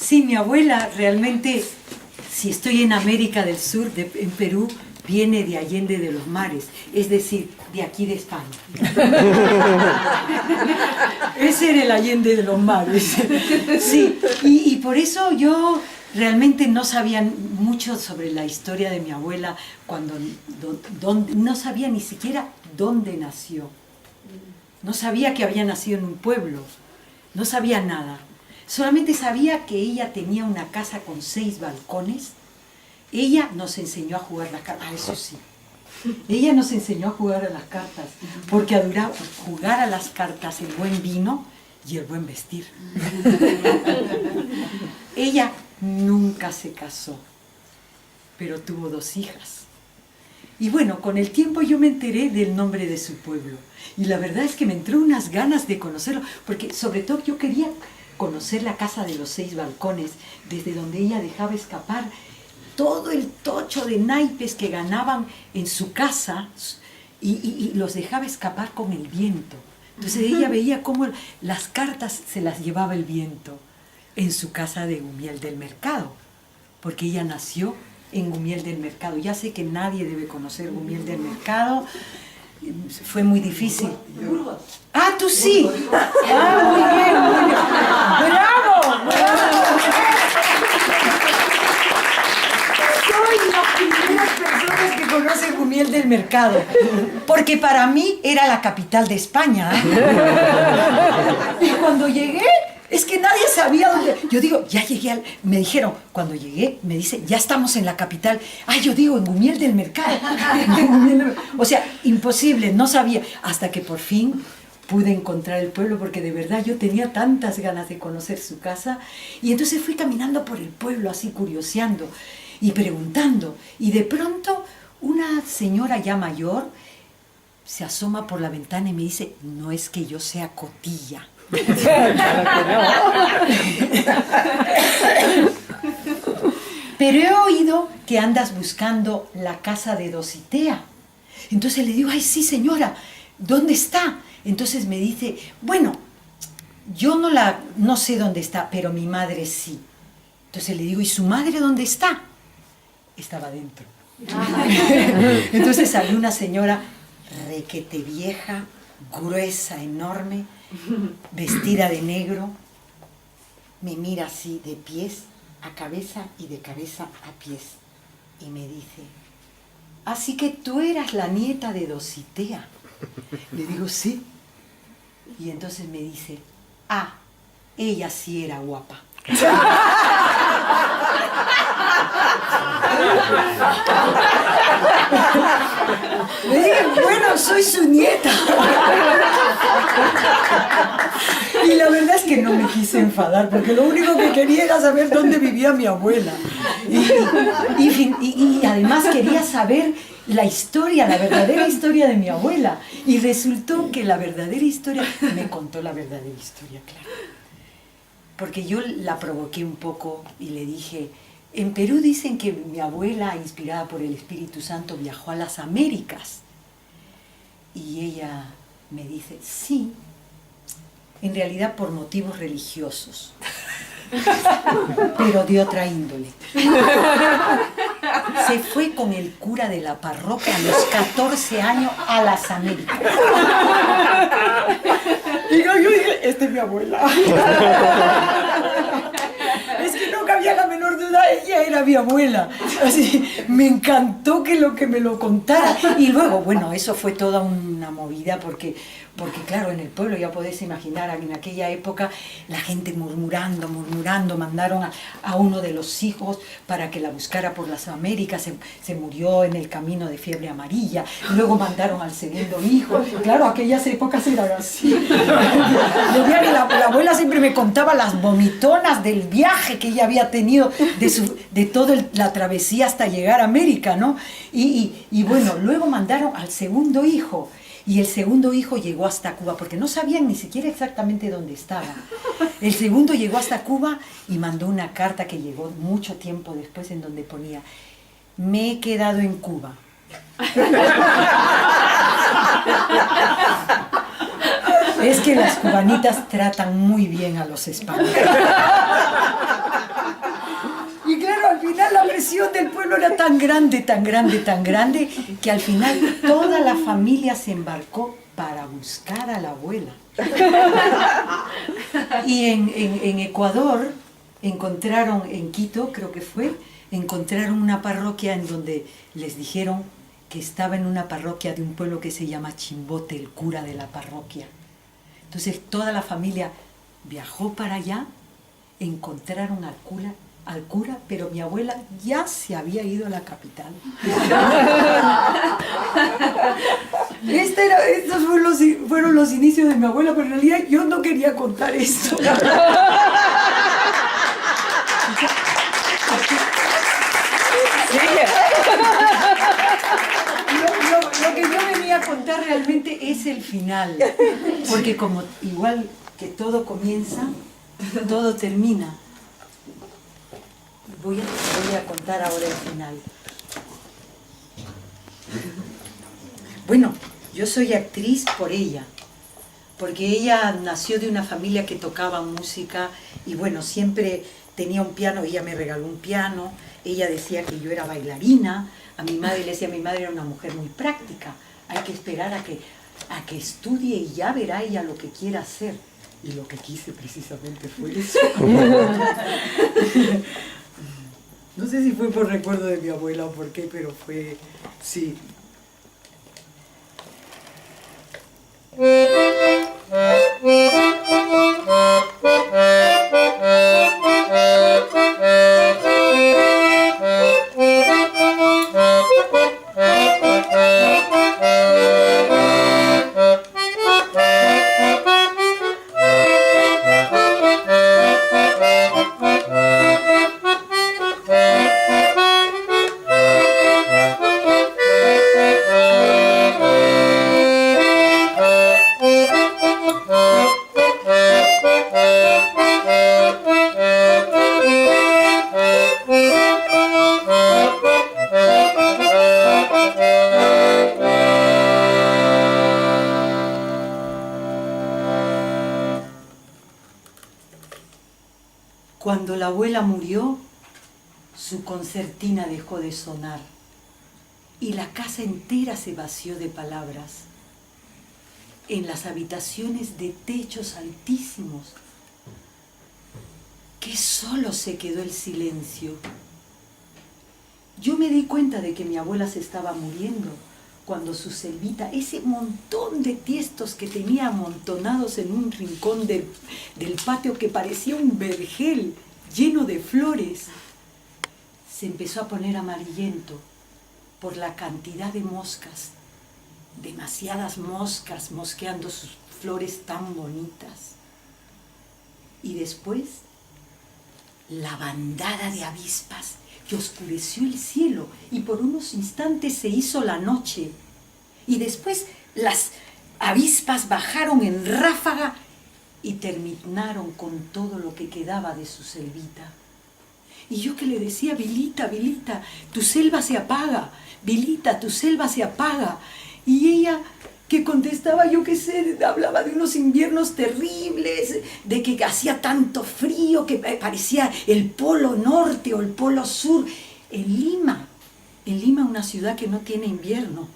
Sí, mi abuela realmente, si estoy en América del Sur, en Perú, viene de Allende de los Mares, es decir, de aquí de España. Ese era el Allende de los Mares. Sí, y por eso yo realmente no sabía mucho sobre la historia de mi abuela, no sabía ni siquiera dónde nació. No sabía que había nacido en un pueblo, no sabía nada. Solamente sabía que ella tenía una casa con 6 balcones. Ella nos enseñó a jugar las cartas, eso sí. Ella nos enseñó a jugar a las cartas, porque adoraba jugar a las cartas, el buen vino y el buen vestir. Ella nunca se casó, pero tuvo 2 hijas. Y bueno, con el tiempo yo me enteré del nombre de su pueblo. Y la verdad es que me entró unas ganas de conocerlo, porque sobre todo yo quería conocer la casa de los 6 balcones, desde donde ella dejaba escapar todo el tocho de naipes que ganaban en su casa y los dejaba escapar con el viento. Entonces ella veía cómo las cartas se las llevaba el viento en su casa de Gumiel del Mercado, porque ella nació en Gumiel del Mercado. Ya sé que nadie debe conocer Gumiel del Mercado, fue muy difícil. Ah, tú sí. Ah, muy bien, muy bien. ¡Bravo! ¡Bravo! Soy las primeras personas que conocen Gumiel del Mercado, porque para mí era la capital de España. Y cuando llegué, es que nadie sabía dónde. Yo digo, ya llegué me dijeron, cuando llegué, me dice, ya estamos en la capital. Ay, yo digo, en Gumiel del Mercado. O sea, imposible, no sabía. Hasta que por fin pude encontrar el pueblo, porque de verdad yo tenía tantas ganas de conocer su casa. Y entonces fui caminando por el pueblo, así curioseando y preguntando. Y de pronto, una señora ya mayor se asoma por la ventana y me dice, no es que yo sea cotilla. Pero he oído que andas buscando la casa de Dositea. Entonces le digo, ay sí señora, ¿dónde está? Entonces me dice, bueno, yo no sé dónde está, pero mi madre sí. Entonces le digo, ¿y su madre dónde está? Estaba dentro. Entonces salió una señora requete vieja, gruesa, enorme, vestida de negro, me mira así de pies a cabeza y de cabeza a pies y me dice, así que tú eras la nieta de Dositea. Le digo, sí. Y entonces me dice, ah, ella sí era guapa. Le dije, bueno, soy su nieta. Y la verdad es que no me quise enfadar, porque lo único que quería era saber dónde vivía mi abuela. Y además quería saber la historia, la verdadera historia de mi abuela. Y resultó que la verdadera historia, me contó la verdadera historia, claro. Porque yo la provoqué un poco y le dije, en Perú dicen que mi abuela, inspirada por el Espíritu Santo, viajó a las Américas. Y ella me dice, sí, en realidad por motivos religiosos, pero de otra índole. Se fue con el cura de la parroquia a los 14 años a las Américas. Y yo dije, esta es mi abuela. Es que no cabía la menor duda, ella era mi abuela. Así, me encantó que me lo contara. Y luego, bueno, eso fue toda una movida porque claro, en el pueblo ya podés imaginar, en aquella época, la gente murmurando, mandaron a uno de los hijos para que la buscara por las Américas, se murió en el camino de fiebre amarilla, luego mandaron al segundo hijo, claro, aquellas épocas eran así. La abuela siempre me contaba las vomitonas del viaje que ella había tenido, de toda la travesía hasta llegar a América, ¿no? Y bueno, luego mandaron al segundo hijo, y el segundo hijo llegó hasta Cuba, porque no sabían ni siquiera exactamente dónde estaba. El segundo llegó hasta Cuba y mandó una carta que llegó mucho tiempo después en donde ponía, me he quedado en Cuba. Es que las cubanitas tratan muy bien a los españoles. era tan grande, tan grande, tan grande, que al final toda la familia se embarcó para buscar a la abuela. Y en Ecuador encontraron, en Quito creo que fue, encontraron una parroquia en donde les dijeron que estaba en una parroquia de un pueblo que se llama Chimbote, el cura de la parroquia. Entonces toda la familia viajó para allá, encontraron al cura, pero mi abuela ya se había ido a la capital. Estos fueron los inicios de mi abuela, pero en realidad yo no quería contar esto. Lo que yo venía a contar realmente es el final, porque como igual que todo comienza, todo termina. Voy a contar ahora el final. Bueno, yo soy actriz por ella, porque ella nació de una familia que tocaba música y bueno, siempre tenía un piano, ella me regaló un piano, ella decía que yo era bailarina, a mi madre le decía, mi madre era una mujer muy práctica, hay que esperar a que estudie y ya verá ella lo que quiera hacer. Y lo que quise precisamente fue eso. No sé si fue por recuerdo de mi abuela o por qué, pero fue, sí. Cuando la abuela murió, su concertina dejó de sonar y la casa entera se vació de palabras. En las habitaciones de techos altísimos, que solo se quedó el silencio. Yo me di cuenta de que mi abuela se estaba muriendo cuando su selvita, ese montón de tiestos que tenía amontonados en un rincón del patio que parecía un vergel lleno de flores, se empezó a poner amarillento por la cantidad de moscas, demasiadas moscas mosqueando sus flores tan bonitas. Y después, la bandada de avispas que oscureció el cielo y por unos instantes se hizo la noche. Y después las avispas bajaron en ráfaga y terminaron con todo lo que quedaba de su selvita. Y yo que le decía, Vilita, Vilita, tu selva se apaga, Vilita, tu selva se apaga. Y ella que contestaba, yo qué sé, hablaba de unos inviernos terribles, de que hacía tanto frío que parecía el polo norte o el polo sur. En Lima, una ciudad que no tiene invierno,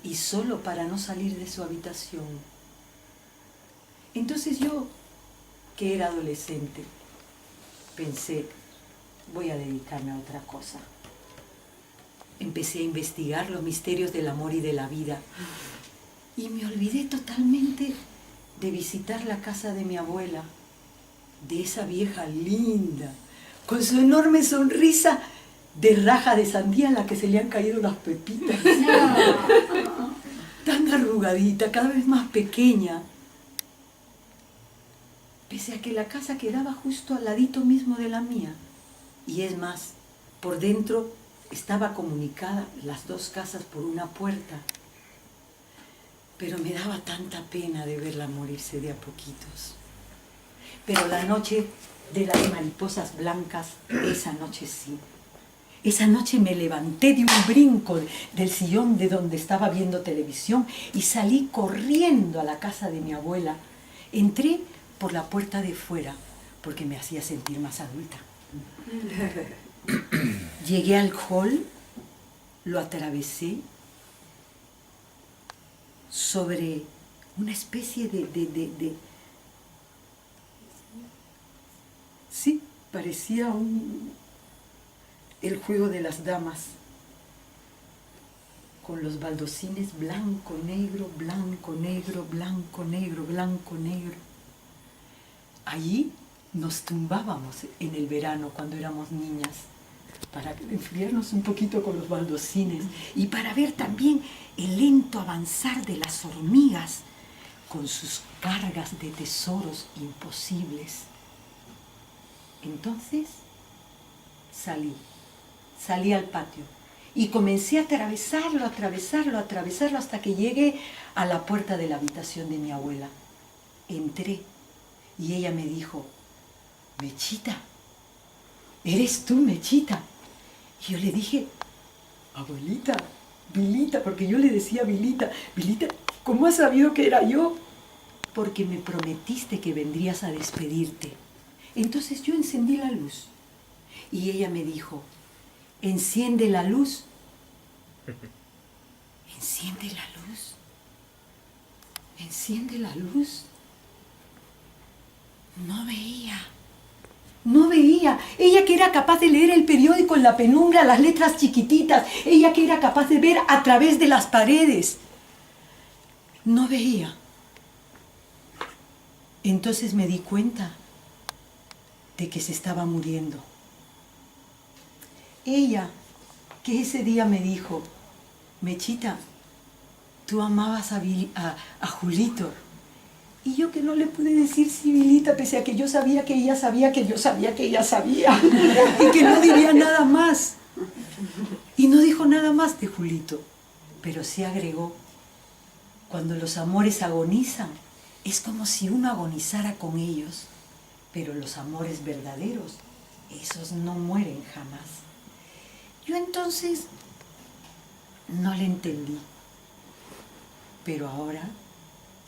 y solo para no salir de su habitación. Entonces yo, que era adolescente, pensé, voy a dedicarme a otra cosa. Empecé a investigar los misterios del amor y de la vida. Y me olvidé totalmente de visitar la casa de mi abuela, de esa vieja linda, con su enorme sonrisa de raja de sandía en la que se le han caído las pepitas. Tan arrugadita, cada vez más pequeña. Pese a que la casa quedaba justo al ladito mismo de la mía. Y es más, por dentro estaba comunicada las dos casas por una puerta. Pero me daba tanta pena de verla morirse de a poquitos. Pero la noche de las mariposas blancas, esa noche sí. Esa noche me levanté de un brinco del sillón de donde estaba viendo televisión y salí corriendo a la casa de mi abuela. Entré por la puerta de fuera porque me hacía sentir más adulta. Llegué al hall, lo atravesé sobre una especie de sí, parecía el juego de las damas, con los baldocines blanco, negro, blanco, negro, blanco, negro, blanco, negro. Allí nos tumbábamos en el verano cuando éramos niñas, para enfriarnos un poquito con los baldocines y para ver también el lento avanzar de las hormigas con sus cargas de tesoros imposibles. Entonces salí al patio y comencé a atravesarlo hasta que llegué a la puerta de la habitación de mi abuela. Entré y ella me dijo: Mechita, ¿eres tú, Mechita? Y yo le dije: abuelita, Vilita, porque yo le decía Vilita, Vilita, ¿cómo has sabido que era yo? Porque me prometiste que vendrías a despedirte. Entonces yo encendí la luz y ella me dijo: enciende la luz. Enciende la luz. Enciende la luz. No veía. No veía. Ella que era capaz de leer el periódico en la penumbra, las letras chiquititas. Ella que era capaz de ver a través de las paredes. No veía. Entonces me di cuenta de que se estaba muriendo. Ella, que ese día me dijo: Mechita, tú amabas a Julito. Y yo que no le pude decir sí, Vilita, pese a que yo sabía que ella sabía que yo sabía que ella sabía. Y que no diría nada más. Y no dijo nada más de Julito. Pero sí agregó: cuando los amores agonizan, es como si uno agonizara con ellos. Pero los amores verdaderos, esos no mueren jamás. Yo entonces no le entendí. Pero ahora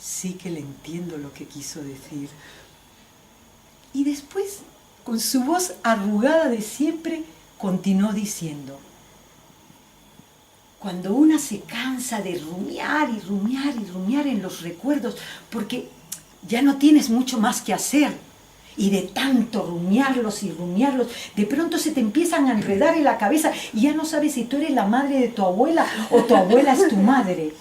sí que le entiendo lo que quiso decir. Y después, con su voz arrugada de siempre, continuó diciendo: cuando una se cansa de rumiar y rumiar y rumiar en los recuerdos, porque ya no tienes mucho más que hacer, y de tanto rumiarlos y rumiarlos, de pronto se te empiezan a enredar en la cabeza y ya no sabes si tú eres la madre de tu abuela o tu abuela es tu madre.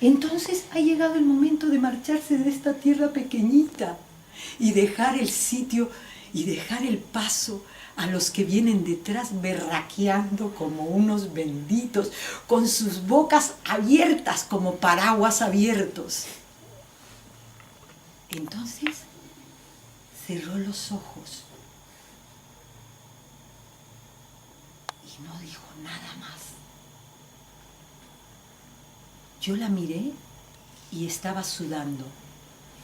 Entonces ha llegado el momento de marcharse de esta tierra pequeñita y dejar el sitio y dejar el paso a los que vienen detrás berraqueando como unos benditos, con sus bocas abiertas como paraguas abiertos. Entonces cerró los ojos y no dijo nada más. Yo la miré y estaba sudando.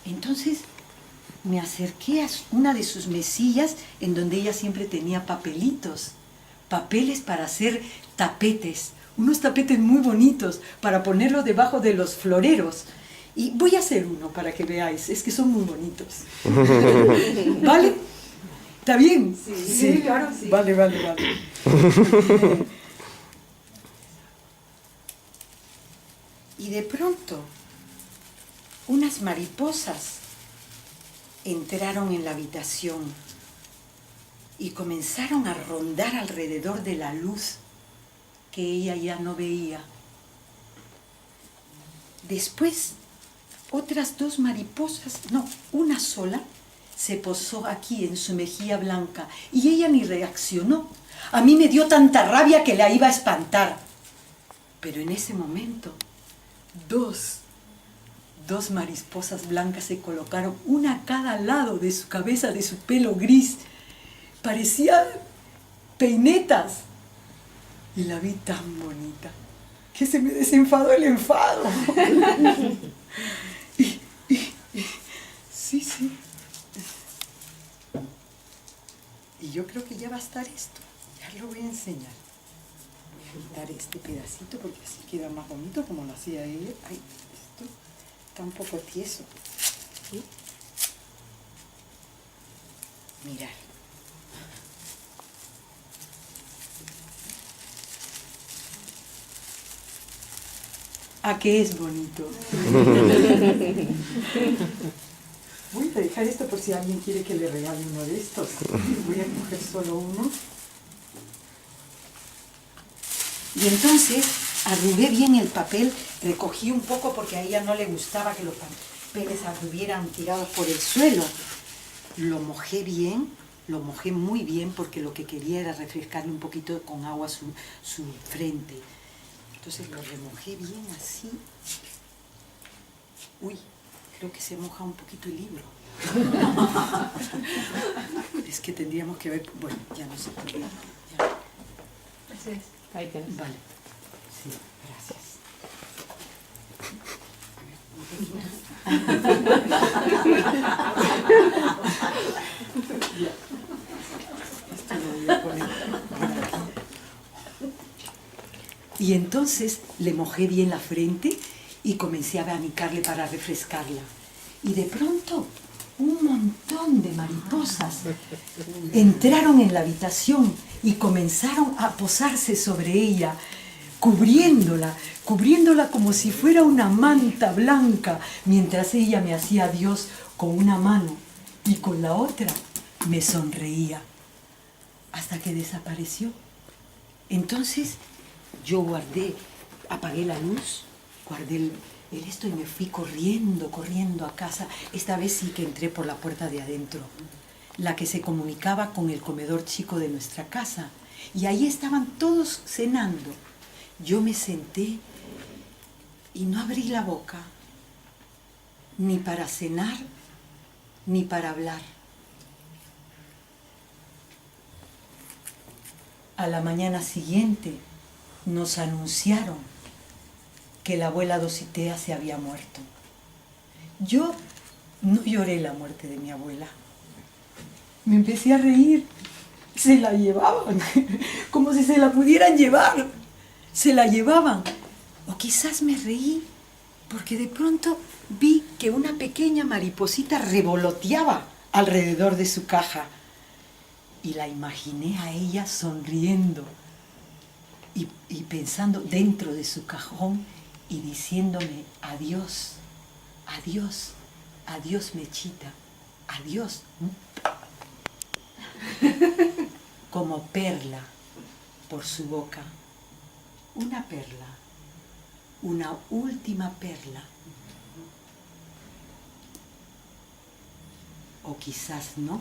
Entonces me acerqué a una de sus mesillas en donde ella siempre tenía papelitos, papeles para hacer tapetes, unos tapetes muy bonitos para ponerlos debajo de los floreros. Y voy a hacer uno para que veáis, es que son muy bonitos. ¿Vale? ¿Está bien? Sí, claro, sí. Vale. Y de pronto, unas mariposas entraron en la habitación y comenzaron a rondar alrededor de la luz que ella ya no veía. Después, otras dos mariposas, no, una sola, se posó aquí en su mejilla blanca y ella ni reaccionó. A mí me dio tanta rabia que la iba a espantar. Pero en ese momento, dos mariposas blancas se colocaron, una a cada lado de su cabeza, de su pelo gris. Parecían peinetas. Y la vi tan bonita que se me desenfadó el enfado. Sí. Y yo creo que ya va a estar esto. Ya lo voy a enseñar. Voy a quitar este pedacito porque así queda más bonito como lo hacía ella. Ay, esto está un poco tieso. ¿Sí? Mirad. ¿A qué es bonito? Voy a dejar esto por si alguien quiere que le regale uno de estos. Voy a coger solo uno. Y entonces arrugué bien el papel, recogí un poco porque a ella no le gustaba que los papeles anduvieran tirados por el suelo. Lo mojé bien, lo mojé muy bien porque lo que quería era refrescarle un poquito con agua su frente. Entonces lo remojé bien así. Uy, creo que se moja un poquito el libro. Es que tendríamos que ver... Bueno, ya no se puede. Así es. Ahí tienes. Vale. Sí, gracias. Esto lo voy a poner por aquí. Y entonces le mojé bien la frente y comencé a abanicarle para refrescarla. Y de pronto, un montón de mariposas entraron en la habitación y comenzaron a posarse sobre ella, cubriéndola como si fuera una manta blanca, mientras ella me hacía adiós con una mano y con la otra me sonreía, hasta que desapareció. Entonces yo apagué la luz, guardé el esto y me fui corriendo a casa. Esta vez sí que entré por la puerta de adentro, la que se comunicaba con el comedor chico de nuestra casa. Y ahí estaban todos cenando. Yo me senté y no abrí la boca, ni para cenar, ni para hablar. A la mañana siguiente nos anunciaron que la abuela Dositea se había muerto. Yo no lloré la muerte de mi abuela. Me empecé a reír. Se la llevaban, como si se la pudieran llevar. Se la llevaban. O quizás me reí porque de pronto vi que una pequeña mariposita revoloteaba alrededor de su caja. Y la imaginé a ella sonriendo y pensando dentro de su cajón y diciéndome adiós, adiós, adiós Mechita, adiós. Como perla por su boca, una perla, una última perla. O quizás no.